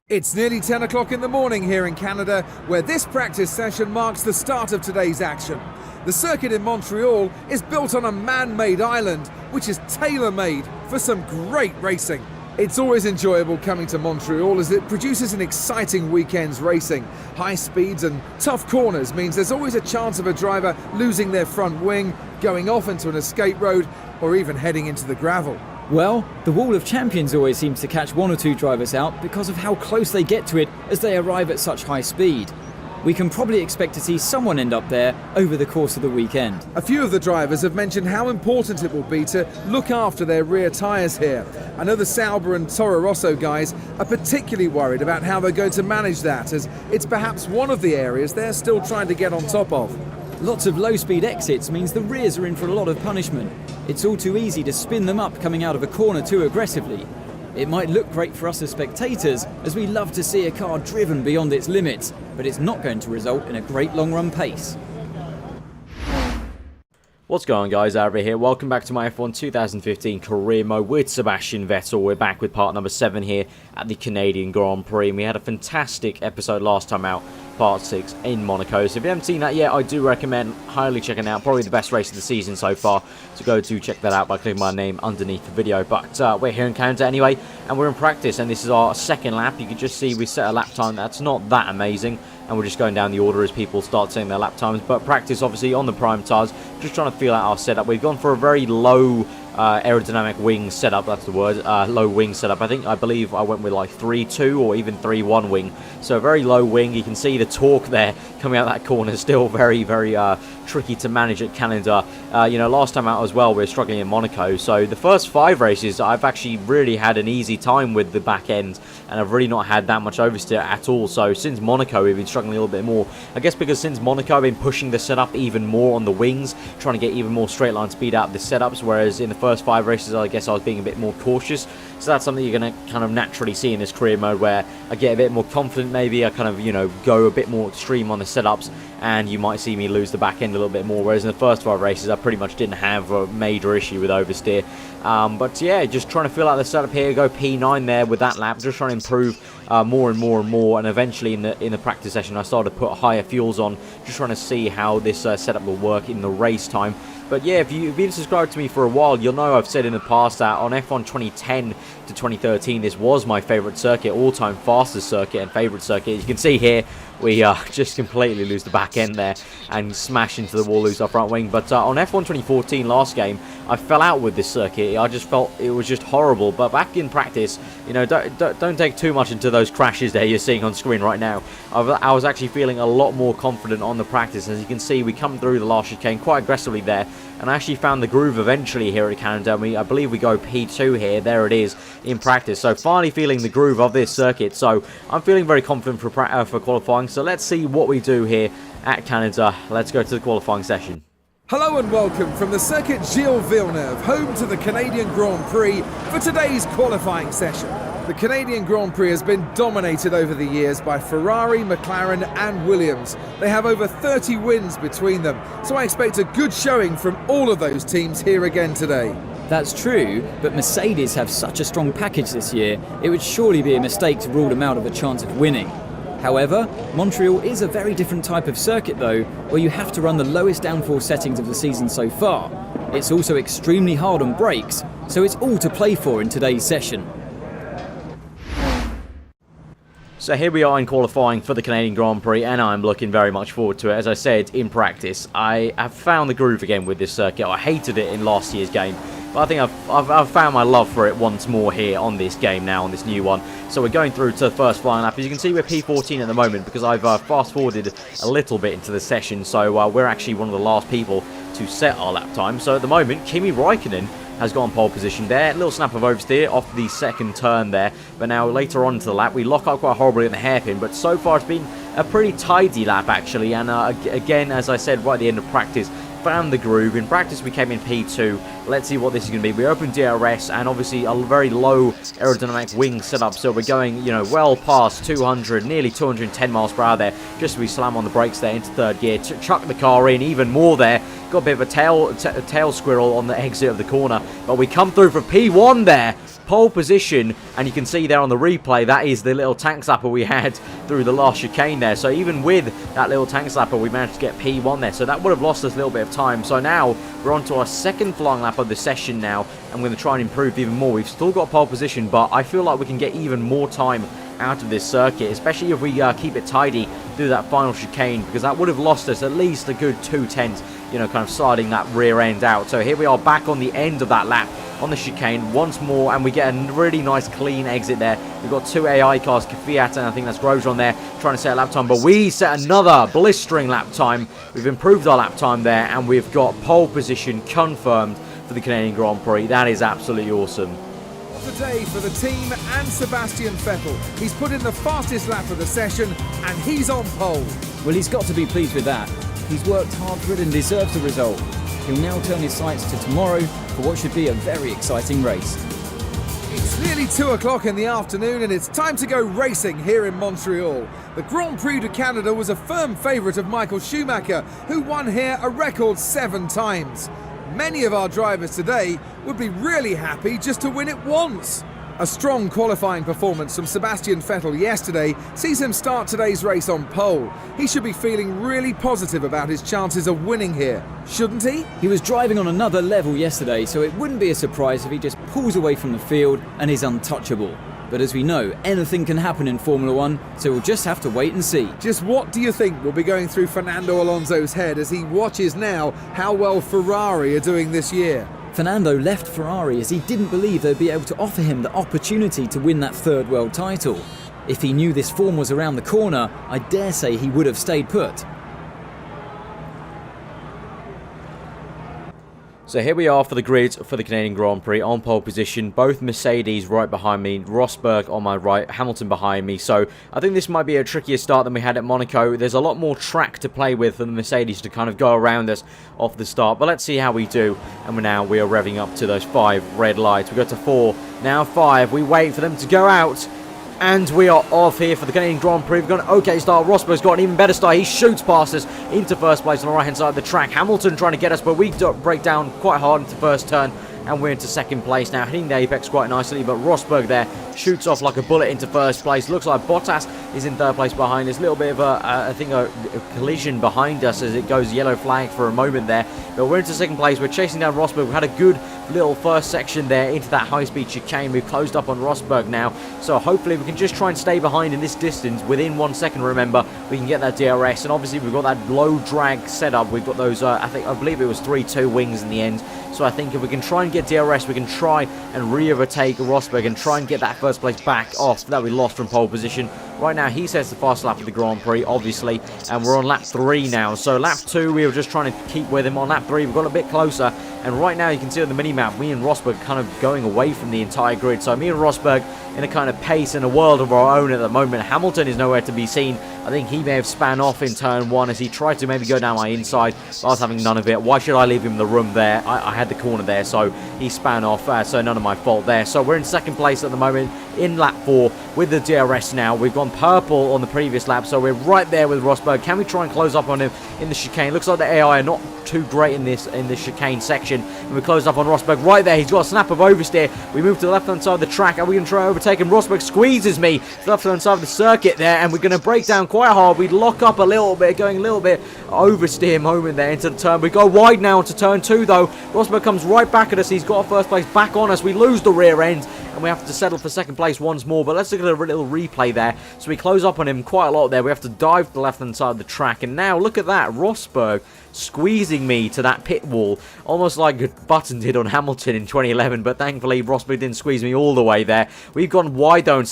It's nearly 10 o'clock in the morning here in Canada, where this practice session marks the start of today's action. The circuit in Montreal is built on a man-made island, which is tailor-made for some great racing. It's always enjoyable coming to Montreal as it produces an exciting weekend's racing. High speeds and tough corners means there's always a chance of a driver losing their front wing, going off into an escape road, or even heading into the gravel. Well, the Wall of Champions always seems to catch one or two drivers out because of how close they get to it as they arrive at such high speed. We can probably expect to see someone end up there over the course of the weekend. A few of the drivers have mentioned how important it will be to look after their rear tyres here. I know the Sauber and Toro Rosso guys are particularly worried about how they're going to manage that, as it's perhaps one of the areas they're still trying to get on top of. Lots of low-speed exits means the rears are in for a lot of punishment. It's all too easy to spin them up coming out of a corner too aggressively. It might look great for us as spectators, as we love to see a car driven beyond its limits, but it's not going to result in a great long-run pace. What's going on, guys? Aarava here. Welcome back to my F1 2015 career mode with Sebastian Vettel. We're back with part number 7 here at the Canadian Grand Prix. And we had a fantastic episode last time out, part 6 in Monaco. So if you haven't seen that yet, I do recommend highly checking out. Probably the best race of the season so far. So go to check that out by clicking my name underneath the video. But we're here in Canada anyway, and we're in practice. And this is our second lap. You can just see we set a lap time that's not that amazing. And we're just going down the order as people start saying their lap times. But practice, obviously, on the prime tires. Just trying to feel out our setup. We've gone for a very low aerodynamic wing setup, that's the word, low wing setup. I believe I went with like 3.2 or even 3.1 wing, so a very low wing. You can see the torque there coming out that corner, still very tricky to manage at Canada. You know, last time out as well we were struggling in Monaco, so the first 5 races I've actually really had an easy time with the back end, and I've really not had that much oversteer at all. So since Monaco we've been struggling a little bit more, I guess because since Monaco I've been pushing the setup even more on the wings, trying to get even more straight line speed out of the setups, whereas in the first 5 races I guess I was being a bit more cautious. So that's something you're going to kind of naturally see in this career mode, where I get a bit more confident. Maybe I kind of, you know, go a bit more extreme on the setups, and you might see me lose the back end a little bit more, whereas in the first 5 races I pretty much didn't have a major issue with oversteer. But yeah, just trying to fill out the setup here, go P9 there with that lap, just trying to improve more and more, and eventually in the practice session I started to put higher fuels on, just trying to see how this setup will work in the race time. But yeah, if you've been subscribed to me for a while, you'll know I've said in the past that on F1 2010 to 2013, this was my favourite circuit, all-time fastest circuit and favourite circuit. You can see here, we just completely lose the back end there and smash into the wall, lose our front wing. But on F1 2014, last game, I fell out with this circuit. I just felt it was just horrible. But back in practice, you know, don't take too much into those crashes there you're seeing on screen right now. I was actually feeling a lot more confident on the practice. As you can see, we come through the last chicane quite aggressively there, and I actually found the groove eventually here at Canada. I believe we go P2 here. There it is in practice. So finally feeling the groove of this circuit. So I'm feeling very confident for qualifying. So let's see what we do here at Canada. Let's go to the qualifying session. Hello and welcome from the circuit Gilles Villeneuve, home to the Canadian Grand Prix, for today's qualifying session. The Canadian Grand Prix has been dominated over the years by Ferrari, Mclaren and Williams. They have over 30 wins between them, so I expect a good showing from all of those teams here again today. That's true, but Mercedes have such a strong package this year, it would surely be a mistake to rule them out of a chance of winning. However, Montreal is a very different type of circuit though, where you have to run the lowest downforce settings of the season so far. It's also extremely hard on brakes, so it's all to play for in today's session. So here we are in qualifying for the Canadian Grand Prix, and I'm looking very much forward to it. As I said, in practice, I have found the groove again with this circuit. I hated it in last year's game, but I think I've found my love for it once more here on this game now, on this new one. So we're going through to the first flying lap. As you can see, we're P14 at the moment because I've fast-forwarded a little bit into the session. So we're actually one of the last people to set our lap time. So at the moment, Kimi Räikkönen has got on pole position there. A little snap of oversteer off the second turn there. But now later on into the lap, we lock up quite horribly in the hairpin. But so far, it's been a pretty tidy lap, actually. And again, as I said right at the end of practice, found the groove. In practice, we came in P2. Let's see what this is going to be. We opened DRS and obviously a very low aerodynamic wing setup. So we're going, you know, well past 200, nearly 210 miles per hour there. Just as we slam on the brakes there into third gear. Chuck the car in even more there. Got a bit of a tail squirrel on the exit of the corner. But we come through for P1 there. pole position, and you can see there on the replay, that is the little tank slapper we had through the last chicane there. So even with that little tank slapper, we managed to get P1 there, so that would have lost us a little bit of time. So now we're on to our second flying lap of the session now. I'm going to try and improve even more. We've still got pole position, but I feel like we can get even more time out of this circuit, especially if we keep it tidy through that final chicane, because that would have lost us at least a good 2/10, you know, kind of sliding that rear end out. So here we are back on the end of that lap on the chicane once more, and we get a really nice clean exit there. We've got two AI cars, Fiat, and I think that's Grosjean there, trying to set a lap time, but we set another blistering lap time. We've improved our lap time there, and we've got pole position confirmed for the Canadian Grand Prix. That is absolutely awesome. What a day for the team and Sebastian Vettel. He's put in the fastest lap of the session, and he's on pole. Well, he's got to be pleased with that. He's worked hard for it and deserves the result. He'll now turn his sights to tomorrow for what should be a very exciting race. It's nearly 2 o'clock in the afternoon, and it's time to go racing here in Montreal. The Grand Prix de Canada was a firm favourite of Michael Schumacher, who won here a record 7 times. Many of our drivers today would be really happy just to win it once. A strong qualifying performance from Sebastian Vettel yesterday sees him start today's race on pole. He should be feeling really positive about his chances of winning here, shouldn't he? He was driving on another level yesterday, so it wouldn't be a surprise if he just pulls away from the field and is untouchable. But as we know, anything can happen in Formula 1, so we'll just have to wait and see. Just what do you think will be going through Fernando Alonso's head as he watches now how well Ferrari are doing this year? Fernando left Ferrari as he didn't believe they'd be able to offer him the opportunity to win that 3rd world title. If he knew this form was around the corner, I dare say he would have stayed put. So here we are for the grid for the Canadian Grand Prix on pole position. Both Mercedes right behind me, Rosberg on my right, Hamilton behind me. So I think this might be a trickier start than we had at Monaco. There's a lot more track to play with for the Mercedes to kind of go around us off the start. But let's see how we do. And now we are revving up to those 5 red lights. We go to 4, now 5. We wait for them to go out. And we are off here for the Canadian Grand Prix. We've got an okay start. Rosberg's got an even better start. He shoots past us into first place on the right-hand side of the track. Hamilton trying to get us, but we break down quite hard into first turn. And we're into second place now, hitting the apex quite nicely. But Rosberg there shoots off like a bullet into first place. Looks like Bottas is in 3rd place behind us. A little bit of a collision behind us as it goes yellow flag for a moment there. But we're into second place. We're chasing down Rosberg. We've had a good little first section there into that high-speed chicane. We've closed up on Rosberg now. So hopefully we can just try and stay behind in this distance. Within 1 second, remember, we can get that DRS. And obviously we've got that low drag setup. We've got those, I believe it was 3-2 wings in the end. So I think if we can try and get DRS, we can try and re-overtake Rosberg and try and get that first place back off that we lost from pole position. Right now, he sets the fast lap of the Grand Prix, obviously, and we're on lap 3 now. So lap 2, we were just trying to keep with him. On lap 3, we've got a bit closer, and right now you can see on the mini-map, me and Rosberg kind of going away from the entire grid. So me and Rosberg in a kind of pace and a world of our own at the moment. Hamilton is nowhere to be seen. I think he may have span off in turn 1 as he tried to maybe go down my inside, but I was having none of it. Why should I leave him the room there? I had the corner there, so he span off, so none of my fault there. So we're in second place at the moment in lap 4 with the DRS now. We've gone purple on the previous lap, so we're right there with Rosberg. Can we try and close up on him in the chicane? Looks like the AI are not too great in this chicane section, and we closed up on Rosberg right there. He's got a snap of oversteer. We move to the left hand side of the track. Are we going to try and overtake him? Rosberg squeezes me to the left hand side of the circuit there, and we're going to break down quite hard. We lock up a little bit, going a little bit oversteer moment there into the turn. We go wide now into turn 2 though. Rosberg comes right back at us. He's got first place back on us. We lose the rear end, and we have to settle for second place once more. But let's look at a little replay there. So we close up on him quite a lot there. We have to dive to the left hand side of the track, and now look at that, Rosberg squeezing me to that pit wall, almost like Button did on Hamilton in 2011, but thankfully Rosberg didn't squeeze me all the way there. We've gone wide though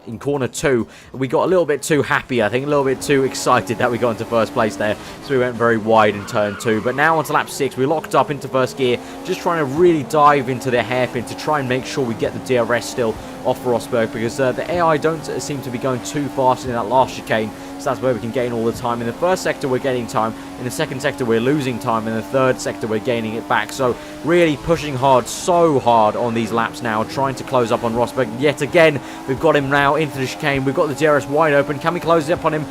in corner 2. We got a little bit too happy, I think, a little bit too excited that we got into first place there, so we went very wide in turn 2. But now onto lap 6, we locked up into first gear, just trying to really dive into their hairpin to try and make sure we get the DRS still off Rosberg, because the AI don't seem to be going too fast in that last chicane. So that's where we can gain all the time. In the first sector, we're gaining time. In the second sector, we're losing time. In the third sector, we're gaining it back. So really pushing hard, so hard on these laps now, trying to close up on Rosberg. Yet again, we've got him now into the chicane. We've got the DRS wide open. Can we close it up on him?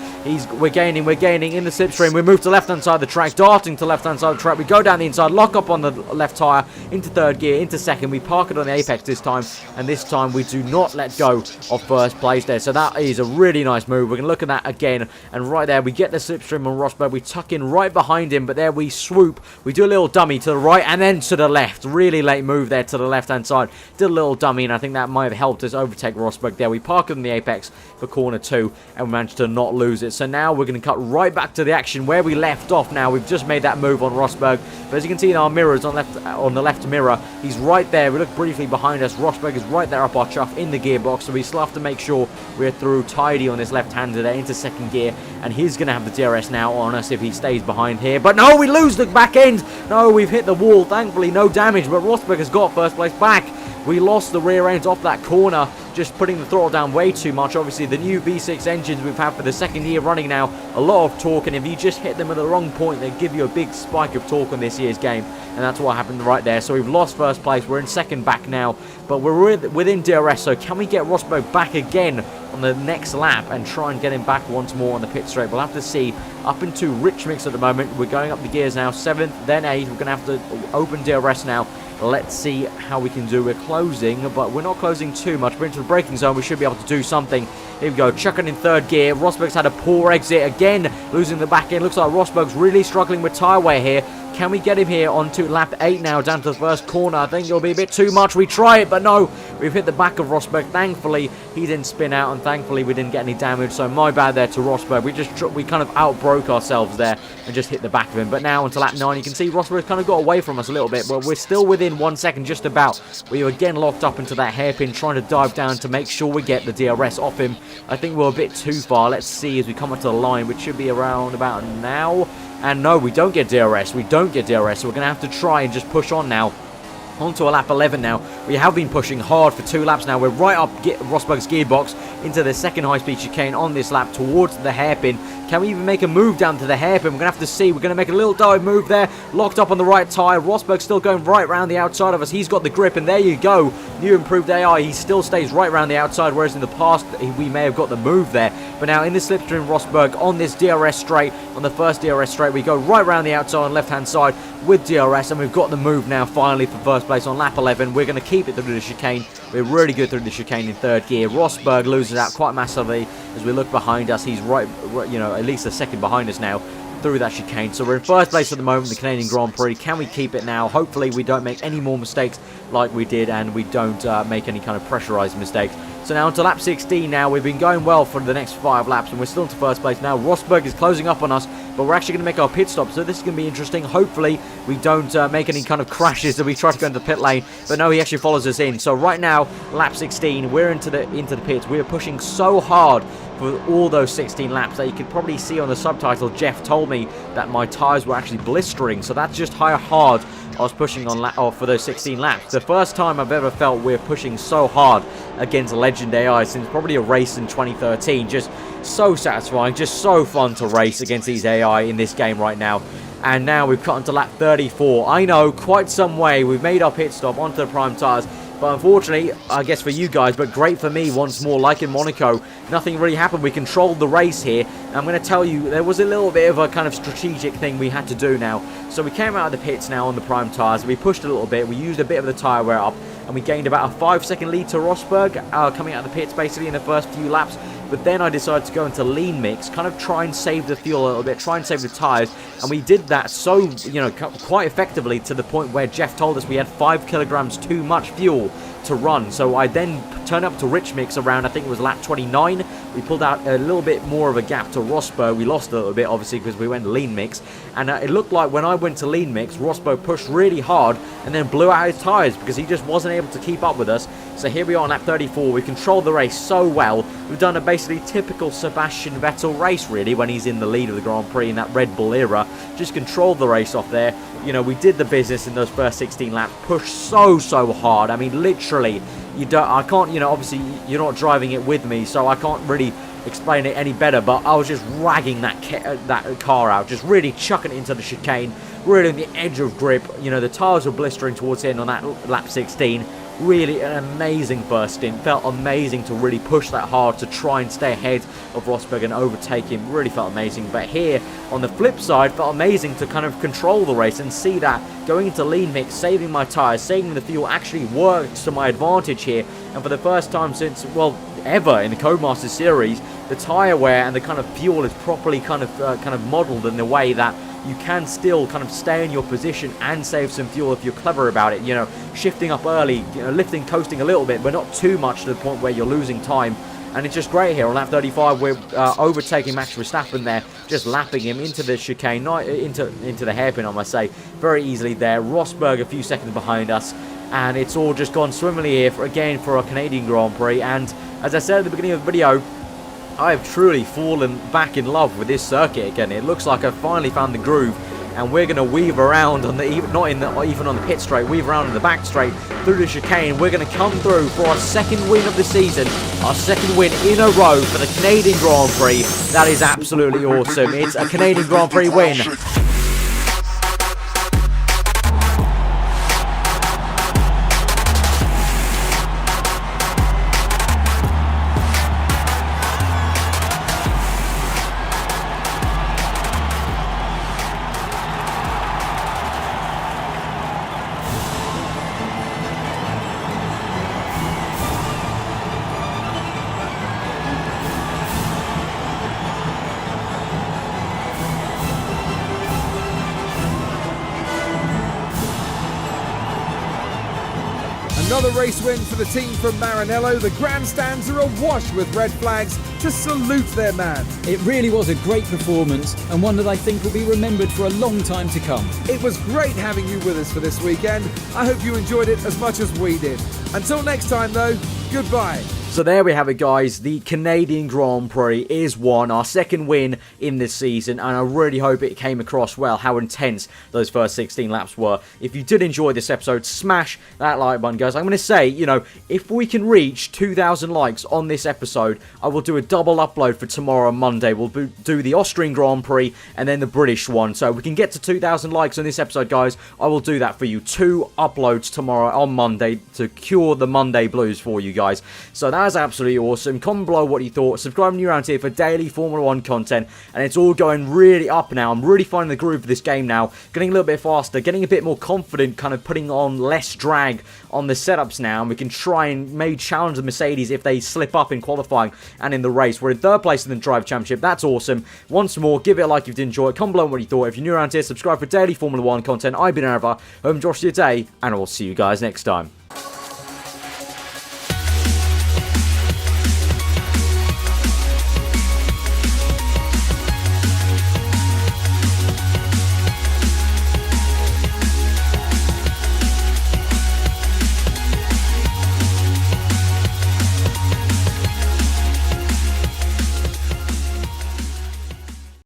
We're gaining in the slipstream. We move to left-hand side of the track, darting to left-hand side of the track. We go down the inside, lock up on the left tyre, into third gear, into second. We park it on the apex this time, and this time we do not let go of first place there. So that is a really nice move. We're going to look at that again, and right there, we get the slipstream on Rosberg. We tuck in right behind him, but there we swoop. We do a little dummy to the right, and then to the left. Really late move there to the left-hand side. Did a little dummy, and I think that might have helped us overtake Rosberg there. We park on the apex for corner 2, and we managed to not lose it. So now we're going to cut right back to the action where we left off now. We've just made that move on Rosberg, but as you can see in our mirrors on the left mirror, he's right there. We look briefly behind us. Rosberg is right there up our chuff in the gearbox, so we still have to make sure we're through tidy on this left-hander there into second gear, and he's going to have the DRS now on us if he stays behind here. But no, we lose the back end. No, we've hit the wall. Thankfully, no damage, but Rosberg has got first place back. We lost the rear ends off that corner, just putting the throttle down way too much. Obviously, the new V6 engines we've had for the second year running now, a lot of torque, and if you just hit them at the wrong point, they give you a big spike of torque on this year's game, and that's what happened right there. So we've lost first place. We're in second back now, but we're within DRS, so can we get Rosberg back again on the next lap and try and get him back once more on the pit straight? We'll have to see. Up into rich mix at the moment. We're going up the gears now, 7th, then 8th. We're going to have to open DRS now. Let's see how we can do. We're closing, but we're not closing too much. We're into the braking zone. We should be able to do something. Here we go. Chucking in third gear. Rosberg's had a poor exit again, losing the back end. Looks like Rosberg's really struggling with tyre wear here. Can we get him here onto lap 8 now, down to the first corner? I think it'll be a bit too much. We try it, but no. We've hit the back of Rosberg. Thankfully, he didn't spin out, and thankfully, we didn't get any damage. So my bad there to Rosberg. We kind of outbroke ourselves there and just hit the back of him. But now onto lap 9, you can see Rosberg kind of got away from us a little bit, but we're still within 1 second just about. We were again locked up into that hairpin, trying to dive down to make sure we get the DRS off him. I think we're a bit too far. Let's see as we come up to the line, which should be around about now. And no, we don't get DRS. We don't get DRS. So we're going to have to try and just push on now. Onto a lap 11 now. We have been pushing hard for 2 laps now. We're right up Rosberg's gearbox into the second high-speed chicane on this lap towards the hairpin. Can we even make a move down to the hairpin? We're going to have to see. We're going to make a little dive move there. Locked up on the right tyre. Rosberg's still going right around the outside of us. He's got the grip, and there you go. New improved AI. He still stays right around the outside, whereas in the past, we may have got the move there. But now in the slipstream, Rosberg on this DRS straight, on the first DRS straight, we go right around the outside on the left-hand side with DRS, and we've got the move now finally for first place on lap 11. We're going to keep it through the chicane. We're really good through the chicane in third gear. Rosberg loses out quite massively as we look behind us. He's right, you know, at least a second behind us now through that chicane. So we're in first place at the moment, the Canadian Grand Prix. Can we keep it now? Hopefully we don't make any more mistakes like we did, and we don't make any kind of pressurized mistakes. So now onto lap 16 now. We've been going well for the next 5 laps, and we're still into first place now. Rosberg is closing up on us, but we're actually going to make our pit stop, so this is going to be interesting. Hopefully we don't make any kind of crashes as we try to go into the pit lane, but no, he actually follows us in. So right now, lap 16, we're into the pits. We're pushing so hard for all those 16 laps that you could probably see on the subtitle. Jeff told me that my tyres were actually blistering, so that's just how hard I was pushing on for those 16 laps. The first time I've ever felt we're pushing so hard against Legend AI since probably a race in 2013. Just so satisfying, just so fun to race against these AI in this game right now. And now we've cut into lap 34. I know, quite some way. We've made our pit stop onto the prime tyres. But unfortunately, I guess for you guys, but great for me once more, like in Monaco, nothing really happened. We controlled the race here. And I'm going to tell you, there was a little bit of a kind of strategic thing we had to do now. So we came out of the pits now on the prime tyres. We pushed a little bit. We used a bit of the tyre wear up. And we gained about a 5-second lead to Rosberg, coming out of the pits basically in the first few laps. But then I decided to go into lean mix, kind of try and save the fuel a little bit, try and save the tyres. And we did that so, you know, quite effectively to the point where Jeff told us we had 5 kilograms too much fuel to run. So I then turned up to rich mix around, I think it was lap 29. We pulled out a little bit more of a gap to Rosberg. We lost a little bit, obviously, because we went lean mix. And it looked like when I went to lean mix, Rosberg pushed really hard and then blew out his tyres because he just wasn't able to keep up with us. So here we are on lap 34. We controlled the race so well. We've done a basically typical Sebastian Vettel race, really, when he's in the lead of the Grand Prix in that Red Bull era. Just controlled the race off there. You know, we did the business in those first 16 laps. Pushed so hard. I mean, literally I can't, you know, obviously you're not driving it with me, so I can't really explain it any better, but I was just ragging that car out, just really chucking it into the chicane, really on the edge of grip. You know, the tyres were blistering towards the end on that lap 16. Really an amazing first stint. Felt amazing to really push that hard to try and stay ahead of Rosberg and overtake him. Really felt amazing. But here, on the flip side, felt amazing to kind of control the race and see that going into lean mix, saving my tyres, saving the fuel actually worked to my advantage here. And for the first time since, well, ever in the Codemasters series, the tyre wear and the kind of fuel is properly kind of modelled in the way that you can still kind of stay in your position and save some fuel if you're clever about it. You know, shifting up early, you know, lifting, coasting a little bit, but not too much to the point where you're losing time. And it's just great here on lap 35. We're overtaking Max Verstappen there, just lapping him into the chicane, not into the hairpin, I must say, very easily there. Rosberg a few seconds behind us, and it's all just gone swimmingly here for our Canadian Grand Prix. And as I said at the beginning of the video, I have truly fallen back in love with this circuit again. It looks like I've finally found the groove, and we're going to weave around on the even on the pit straight, weave around in the back straight through the chicane. We're going to come through for our second win of the season, our second win in a row for the Canadian Grand Prix. That is absolutely awesome. It's a Canadian Grand Prix win. Another race win for the team from Maranello. The grandstands are awash with red flags to salute their man. It really was a great performance, and one that I think will be remembered for a long time to come. It was great having you with us for this weekend. I hope you enjoyed it as much as we did. Until next time though, goodbye. So there we have it, guys. The Canadian Grand Prix is won, our second win in this season, and I really hope it came across well how intense those first 16 laps were. If you did enjoy this episode, smash that like button, guys. I'm going to say, you know, if we can reach 2,000 likes on this episode, I will do a double upload for tomorrow on Monday. We'll do the Austrian Grand Prix and then the British one. So if we can get to 2,000 likes on this episode, guys, I will do that for you. 2 uploads tomorrow on Monday to cure the Monday blues for you guys. So that is absolutely awesome. Comment below what you thought. Subscribe new around here for daily Formula 1 content, and it's all going really up now. I'm really finding the groove of this game now, getting a little bit faster, getting a bit more confident, kind of putting on less drag on the setups now, and we can try and maybe challenge the Mercedes if they slip up in qualifying and in the race. We're in 3rd place in the Drive Championship. That's awesome. Once more, give it a like if you did enjoy it. Comment below what you thought. If you're new around here, subscribe for daily Formula 1 content. I've been aarava. Hope you enjoy your day, and I will see you guys next time.